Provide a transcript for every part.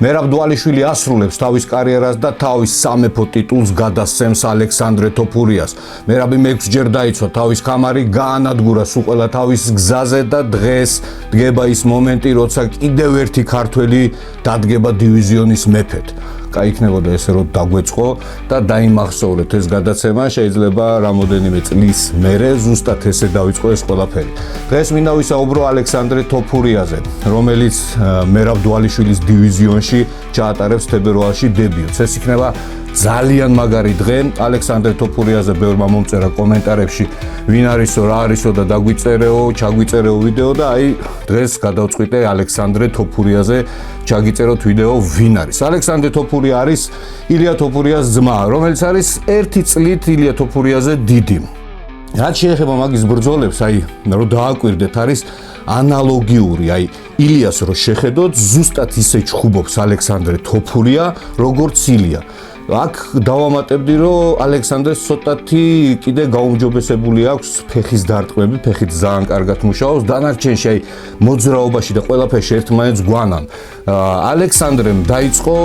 მერაბ დვალიშვილი ასრულებს თავის კარიერას და თავის სამეფო ტიტულს გადასცემს ალექსანდრე თოფურიას. მერაბი 6 ჯერ დაიცვა თავის ქამარი, გაანადგურა სულ ყველა თავის გზაზე და დღეს დგება ის მომენტი, როცა კიდევ ერთი ქართველი დადგება დივიზიონის მეფედ. Იქნებოდა ესე რომ დაგვეწყო და დაიმახსოვრეთ ეს გადაცემა, შეიძლება რამოდენიმე წლის მერე ზუსტად ესე დავიწყო ეს ყველაფერი. დღეს მინდა ვისაუბრო ალექსანდრე თოფურიაზე, რომელიც მერაბ დვალიშვილის დივიზიონში ჩაატარებს თებერვალში დებიუტს. ეს იქნება ძალიან მაგარი დღე. ალექსანდრე თოფურიაზე ბევრმა მომწერა კომენტარებში, ვინ არისო, რა არისო და დაგვიწერეო, ჩაგვიწერეო ვიდეო და აი დღეს გადავწყვიტე ალექსანდრე თოფურიაზე ჩაგიწეროთ ვიდეო, ვინ არის. ალექსანდრე თოფურია არის ილია თოფურიას ძმა, რომელიც არის 1 წლით ილია თოფურიაზე დიდი. რაც შეეხება მაგის ბრძოლებს, აი რომ დააკვირდეთ, არის ანალოგიური, აი ილიას რო შეხედოთ, ზუსტად ისე ჩხუბობს ალექსანდრე თოფურია, როგორც ილია. აქ დავამატებდი, რომ ალექსანდრეს ცოტათი კიდე გაუმჯობესებული აქვს ფეხის დარტყმები, ფეხით ძალიან კარგად მუშაობს, დანარჩენში აი მოძრაობაში და ყველაფერში ერთმანეთს გვანან. ალექსანდრემ დაიწყო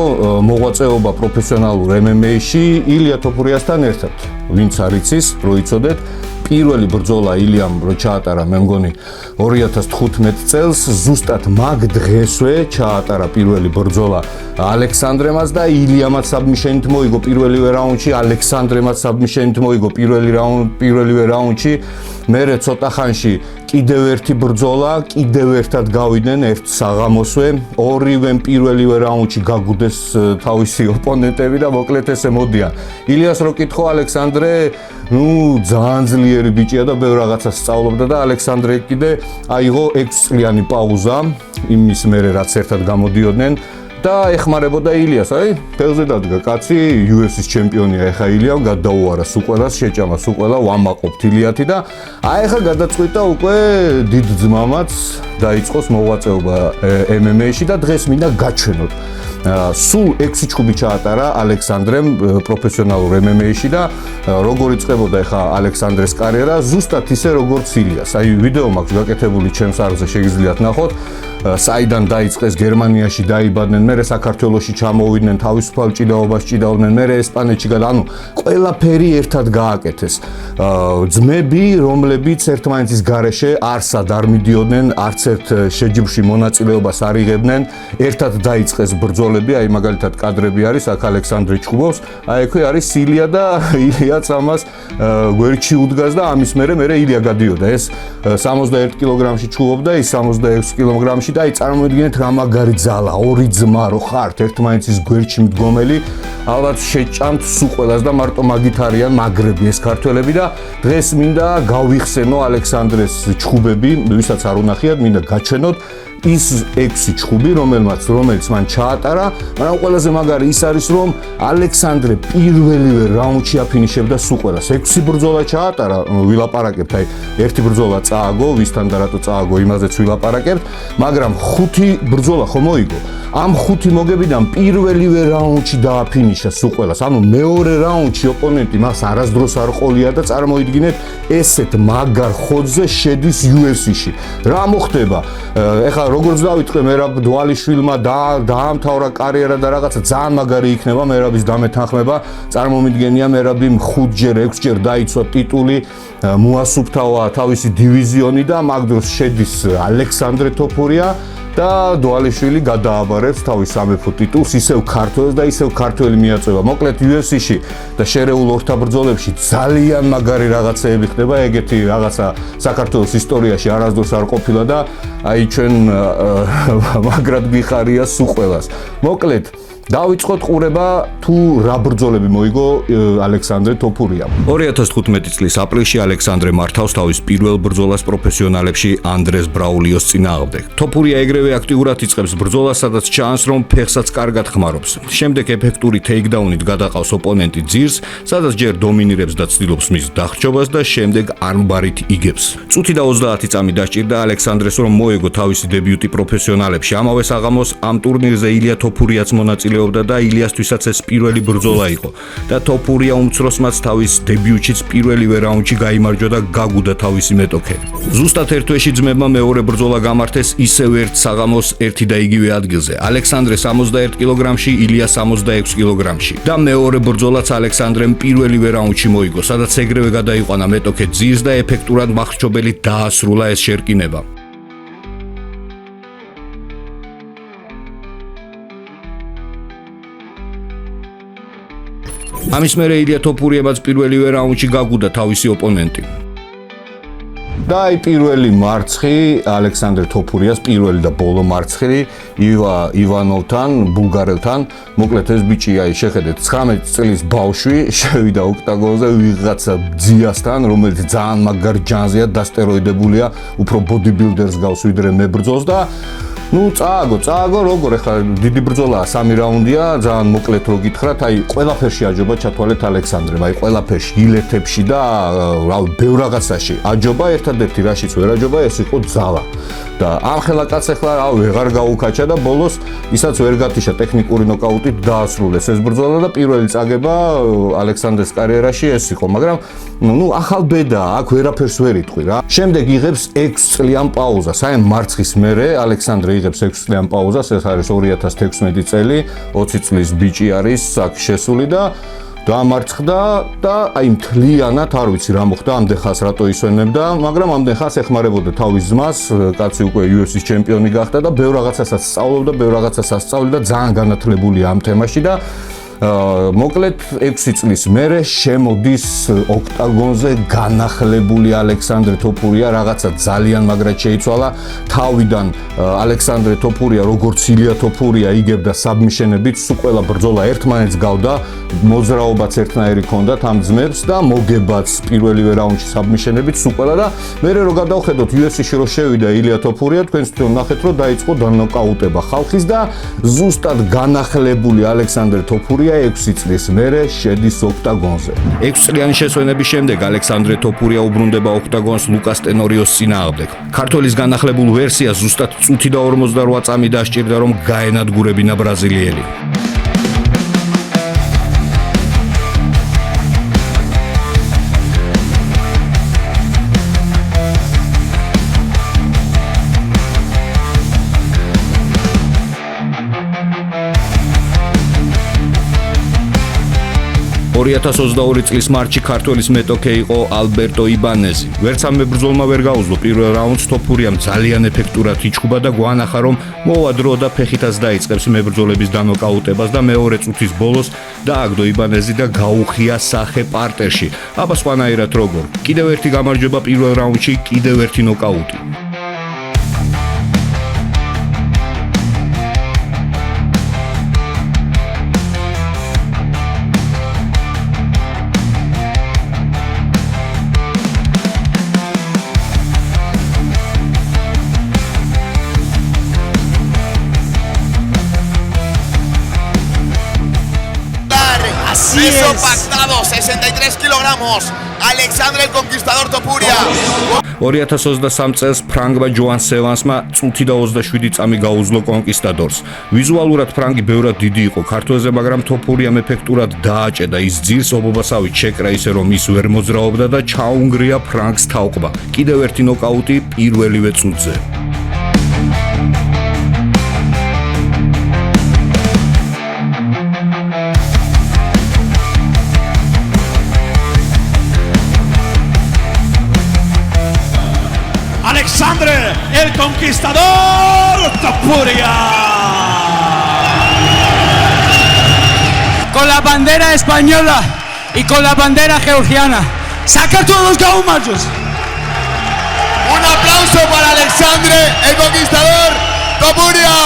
მოღვაწეობა პროფესიონალურ MMA-ში ილია თოფურიასთან ერთად. ვინც არ იცის, რო იცოდეთ, პირველი ბრძოლა ილიამ რო ჩაატარა, მე მგონი 2015 წელს, ზუსტად მაგ დღესვე ჩაატარა პირველი ბრძოლა ალექსანდრემაც და ილიამაც საბმიშენით მოიგო პირველივე რაუნდში, ალექსანდრემაც საბმიშენით მოიგო პირველივე რაუნდში. მერე ცოტა ხანში კიდევ ერთი ბრძოლა, კიდევ ერთად გავიდნენ ერთ საღამოსვე, ორივემ პირველივე რაუნდში გაგუდეს თავისი ოპონენტები და მოკლედ ესე მოდიან. ილიას რო კითხო, ალექსანდრე ძალიან ძლიერი ბიჭია და ბევრ რაღაცას სწავლობდა და ალექსანდრე კიდე აიღო 6 წლიანი პაუზა იმის მერე რაც ერთად გამოდიოდნენ და ეხმარებოდა ილიას. აი, ფეხზე დადგა კაცი, UFC-ის ჩემპიონია ეხა ილიამ, გადაუარა სულ ყველას, შეჭამა სულ ყველა, ვამაყობთ ილიათი და აი ეხა გადაწყვიტა უკვე დიდ ძმამაც დაიწყოს მოღვაწეობა MMA-ში და დღეს მინდა გაჩვენოთ. სულ 6 ჩხუბი ჩაატარა ალექსანდრემ პროფესიონალურ MMA-ში და როგორ იწყებოდა ეხა ალექსანდრეს კარიერა, ზუსტად ისე როგორც ილიას. აი ვიდეო მაქვს გაკეთებული ჩემს არხზე, შეგიძლიათ ნახოთ. საიდან დაიწყეს, გერმანიაში დაიბადნენ, მერე საქართველოში ჩამოვიდნენ, თავისუფალ ჭიდაობას ჭიდაობდნენ, მერე ესპანეთში ანუ ყველაფერი ერთად გააკეთეს. ძმები, რომლებიც ერთმანეთის გარეშე არსად არ მიდიოდნენ, არც ერთ შეჯიბრში მონაწილეობას არ იღებდნენ, ერთად დაიწყეს ბრძოლები, აი მაგალითად კადრები არის, აქ ალექსანდრე ჩხუბობს, აი ექვე არის ილია და ილიაც ამას გვერდში უდგას და ამის მერე ილია გადიოდა. ეს 61 კილოგრამში ჩხუბობდა, ის 66 კილოგრამში და აი წარმოიდგინეთ რა მაგარი ძალა, ორი ძმა რო ხართ, ერთმანეთის გვერდში მდგომელი, ალბათ შეჭამთ სულ ყველას და მარტო მაგით არიან მაგრები ეს ქართველები და დღეს მინდა გავიხსენო ალექსანდრეს ჩხუბები, ვისაც არ უნახიათ, მინდა გაჩვენოთ ის 6 ჩხუბი, რომელიც მან ჩაატარა, მაგრამ ყველაზე მაგარი ის არის, რომ ალექსანდრე პირველივე რაუნდში აფინიშებდა სულ ყველას. 6 ბრძოლა ჩაატარა, ვილაპარაკებთ, აი ერთი ბრძოლა წააგო, ვისთან და რატო წააგო, იმაზეც ვილაპარაკებთ, მაგრამ 5 ბრძოლა ხო მოიგო. ამ 5 მოგებიდან პირველივე რაუნდში დააფინიშა სულ ყველას. ანუ მეორე რაუნდში ოპონენტი მას არასდროს არ ყოლია და წარმოიდგინეთ, ესეთ მაგარ ხოძზე შედის UFC-ში. რა მოხდება? ეხლა როგორც დავიტყვე, მერაბ დვალიშვილმა დაამთავრა კარიერა და რაღაცა ძალიან მაგარი იქნება მერაბის დამეთანხმება. წარმომიდგენია, მერაბი 5 ჯერ, 6 ჯერ დაიცვა ტიტული, მოასუფთავა თავისი დივიზიონი და მაგ დროს შედის ალექსანდრე თოფურია და დვალიშვილი გადააბარებს თავის სამეფო ტიტულს, ისევ ქართველს და ისევ ქართველი მიაწვევა. მოკლედ UFC-ში და შერეულ ორთაბრძოლებში ძალიან მაგარი რაღაცეები ხდება, ეგეთი რაღაცა საქართველოს ისტორიაში არასდროს არ ყოფილა და აი ჩვენ მაგრად გიხარია სულ ყველას. მოკლედ დავიწყოთ ყურება თუ რა ბრძოლები მოიგო ალექსანდრე თოფურიამ. 2015 წლის აპრილში ალექსანდრე მართავს თავის პირველ ბრძოლას პროფესიონალებში ანდრეს ბრაულიოს წინააღმდეგ. თოფურია ეგრევე აქტიურად იწყებს ბრძოლას, სადაც ჩანს, რომ ფეხსაც კარგად ხმარობს. შემდეგ ეფექტური ტეიქდაუნით გადაყავს ოპონენტი ძირს, სადაც ჯერ დომინირებს და ცდილობს მის დახრჩობას და შემდეგ არმბარით იგებს. წუთი და 30 წამი დასჭირდა ალექსანდრეს, რომ მოეგო თავისი დებიუტი პროფესიონალებში. ამავე საღამოს ამ ტურნირზე ილია თოფურიაც მონაწილეობს მონაწილეობდა და ილიასთვისაც ეს პირველი ბრძოლა იყო და თოფურია უმცროსმაც თავის დებიუტშიც პირველივე რაუნდში გაიმარჯვა და გაგუდა თავისი მეტოქე. ზუსტად ერთ თვეში ძმებმა მეორე ბრძოლა გამართეს ისევ ერთ საღამოს ერთი და იგივე ადგილზე. ალექსანდრე 61 კილოგრამში, ილია 66 კილოგრამში და მეორე ბრძოლაც ალექსანდრემ პირველივე რაუნდში მოიგო, სადაც ეგრევე გადაიყვანა მეტოქე ძირს და ეფექტურად მახრჩობელი დაასრულა ეს შერკინება. ამის მერე ილია თოფურიებაც პირველივე რაუნდში გაგუდა თავისი ოპონენტი. და აი პირველი მარცხი ალექსანდრე თოფურიას პირველი და ბოლო მარცხი ივანოვთან, ბულგარელთან. მოკლედ ეს ბიჭი აი შეხედეთ 19 წლის ბავშვი შევიდა ოქტაგონზე ვიღაცა ძიასთან, რომელიც ძალიან მაგარ ჯანზეა დასტეროიდებულია, უფრო ბოდიბილდერს გავს ვიდრე მებრძოლს და წააგო როგორ ეხლა დიდი ბრძოლაა 3 რაუნდია, ძალიან მოკლედ რო გითხრათ, აი ყველაფერში აჯობა ჩათვალეთ ალექსანდრემ, აი ყველაფერში, ილეთებში და რავი, ბევრ რაღაცაში აჯობა, ერთადერთი რაშიც ვერ აჯობა, ეს იყო ძალა. და ამ ხელაკაც ეხლა ვეღარ გაუკაჩა და ბოლოს ისაც ვერ გათიშა ტექნიკური ნოკაუტით დაასრულეს ეს ბრძოლა და პირველი წაგება ალექსანდრეს კარიერაში ეს იყო, მაგრამ ახალ ბედაა, აქ ვერაფერს ვერ იტყვი რა. შემდეგ იღებს 6 წლიან პაუზას, აი მარცხის მერე ალექსანდრე იღებს 6 წლიან პაუზას, ეს არის 2016 წელი, 20 წლის ბიჭი არის აქ შესული და დაამარცხდა და აი მთლიანად არ ვიცი რა მოხდა ამდენ ხანს რატო ისვენებდა, მაგრამ ამდენ ხანს ეხმარებოდა თავის ძმას, კაცი უკვე UFC-ის ჩემპიონი გახდა და ბევრ რაღაცასაც სწავლობდა, ბევრ რაღაცას ასწავლიდა, ძალიან განათლებულია ამ თემაში და მოკლედ 6 წლის მერე შემოდის ოქტაგონზე განახლებული ალექსანდრე თოფურია, რაღაცა ძალიან მაგრად შეიცვალა. თავიდან ალექსანდრე თოფურია, როგორც ილია თოფურია, იგებდა საბმიშენებით, სულ ყველა ბრძოლა ერთმანეთს გავდა, მოძრაობაც ერთნაირი ჰქონდათ ამ ძმებს და მოგებაც პირველივე რაუნდში საბმიშენებით სულ ყველა და მერე რო გადავხედოთ UFC-ში რო შევიდა ილია თოფურია, თქვენს თვითონ ნახეთ რომ დაიწყო დანოკაუტება ხალხის და ზუსტად განახლებული ალექსანდრე თოფურია 6 წლის მერე შედის ოქტაგონზე. 6 წლიანი შესვენების შემდეგ ალექსანდრე თოფურია უბრუნდება ოქტაგონს ლუკას ტენორიოს წინააღმდეგ. ქართველის განახლებულ ვერსიას ზუსტად წუთი და 48 წამი დასჭირდა რომ გაენადგურებინა ბრაზილიელი. Ori 2022 წლის მარტში ქართველის მეტოქე იყო ალბერტო იბანეზი. ვერც ამ მებრძოლმა ვერ გაუძლო პირველ რაუნდს, თოფურიამ ძალიან ეფექტურად იჩხუბა და გვანახა რომ მოვა დრო და ფეხითაც დაიწყებს მებრძოლების დანოკაუტებას და მეორე წუთის ბოლოს დააგდო იბანეზი და გაუხია სახე პარტერში. აბა სხვანაირად როგორ? კიდევ ერთი გამარჯვება პირველ რაუნდში, კიდევ ერთი ნოკაუტი. Peso pactado, 63 kilogramos. Alexandre el Conquistador Topuria. 2023 წელს ფრანგმა ჯოან სევანსმა წუთი და 27 წამი გაუძლო კონკისტადორს. ვიზუალურად ფრანგი ბევრად დიდი იყო ქართველზე, მაგრამ თოფურიამ ეფექტურად დააჭედა ის ძირს ობობასავით შეკრა ისე რომ ის ვერ მოძრაობდა და ჩაუნგრია ფრანგს თავყბა. კიდევ ერთი ნოკაუტი პირველივე წუთზე. Alexandre el Conquistador Topuria. Con la bandera española y con la bandera georgiana. Saca todos los gaumachos. Un aplauso para Alexandre el Conquistador Topuria.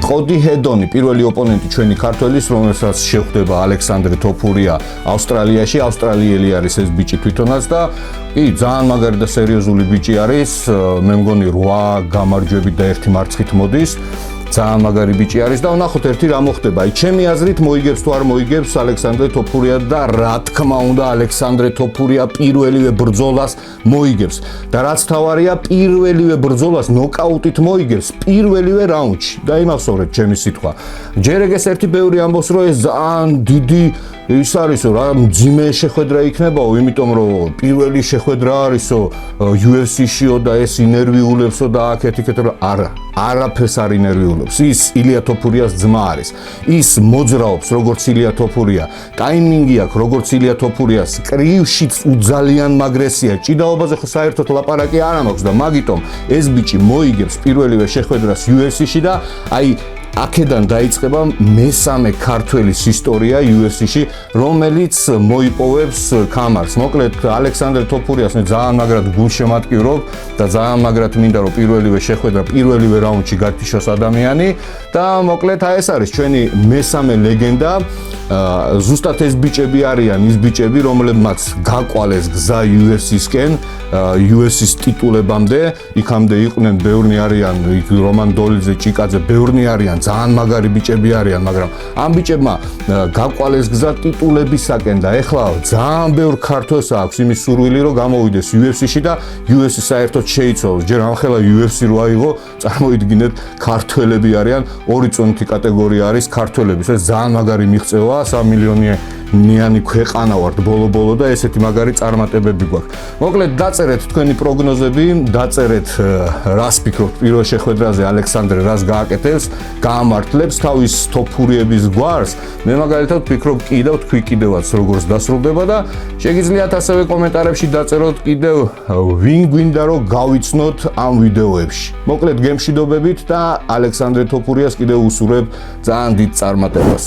Qodi Hedoni, პირველი ოპონენტი ჩვენი ქართველის, რომელსაც შეხვდება ალექსანდრე თოფურია ავსტრალიაში, ავსტრალიელი არის ეს ბიჭი თვითონაც და ძალიან მაგარი და სერიოზული ბიჭი არის, მე მგონი 8 გამარჯვებით და 1 მარცხით მოდის. ძალიან მაგარი ბიჭი არის და ვნახოთ ერთი რა მოხდება. აი ჩემი აზრით მოიგებს თუ არ მოიგებს ალექსანდრე თოფურია და რა თქმა უნდა ალექსანდრე თოფურია პირველივე ბრძოლას მოიგებს. და რაც თავარია პირველივე ბრძოლას ნოკაუტით მოიგებს პირველივე რაუნდში. და იმახსოვრეთ ჩემი სიტყვა. ჯერ ეგ ეს ერთი ბევრი ამბობს რომ ეს ძალიან დიდი ის არისო რა მძიმე შეხვედრა იქნებაო, იმიტომ რომ პირველი შეხვედრა არისო UFC-შიო და ეს ინერვიულებსო და აქეთ-იქეთ რა არა, არაფერს არ ინერვიულებს. ის ილია თოფურიას ძმა არის. ის მოძრაობს როგორც ილია თოფურია. ტაიმინგი აქვს როგორც ილია თოფურიას. კრივშიც უძალიან მაგრესია. ჭიდაობაზე ხო საერთოდ ლაპარაკი არ მაქვს და მაგიტომ ეს ბიჭი მოიგებს პირველივე შეხვედრას UFC-ში და აი აქედან დაიწყება მესამე ქართველის ისტორია UFC-ში, რომელიც მოიპოვებს ქამარს. მოკლედ ალექსანდრე თოფურიას მე ძალიან მაგრად გულშემატკივრობ და ძალიან მაგრად მინდა რომ პირველივე შეხვედრა პირველივე რაუნდში გათიშოს ადამიანი და მოკლედ აი ეს არის ჩვენი მესამე ლეგენდა. ზუსტად ეს ბიჭები არიან ის ბიჭები, რომლებმაც გაკვალეს გზა UFC-სკენ, UFC-ს ტიტულებამდე, იქამდე იყვნენ ბევრნი არიან, რომან დოლიძე, ჭიკაძე, ბევრნი არიან, ძალიან მაგარი ბიჭები არიან, მაგრამ ამ ბიჭებმა გაკვალეს გზა ტიტულებისაკენ და ეხლა ძალიან ბევრ ქართველს აქვს იმის სურვილი, რომ გამოვიდეს UFC-ში და UFC საერთოდ შეიცვალოს. ჯერ ამხელა UFC რო აიღო, წარმოიდგინეთ, ქართველები არიან, ორი წონითი კატეგორია არის ქართველების. ეს ძალიან მაგარი მიღწევაა. 3 მილიონიანი ქვეყანა ვართ ბოლო-ბოლო და ესეთი მაგარი წარმატებები გვაქვს. მოკლედ დაწერეთ თქვენი პროგნოზები, დაწერეთ რას ფიქრობთ პირველ შეხვედრაზე ალექსანდრე რას გააკეთებს, გაამართლებს თავის თოფურიების გვარს. მე მაგალითად ვფიქრობ კიდევ თქვი კიდევაც როგორც დასრულდება და შეგიძლიათ ასევე კომენტარებში დაწეროთ კიდევ ვინ გვინდა რომ გავიცნოთ ამ ვიდეოებში. მოკლედ გემშვიდობებით და ალექსანდრე თოფურიას კიდევ უსურვებ ძალიან დიდ წარმატებას.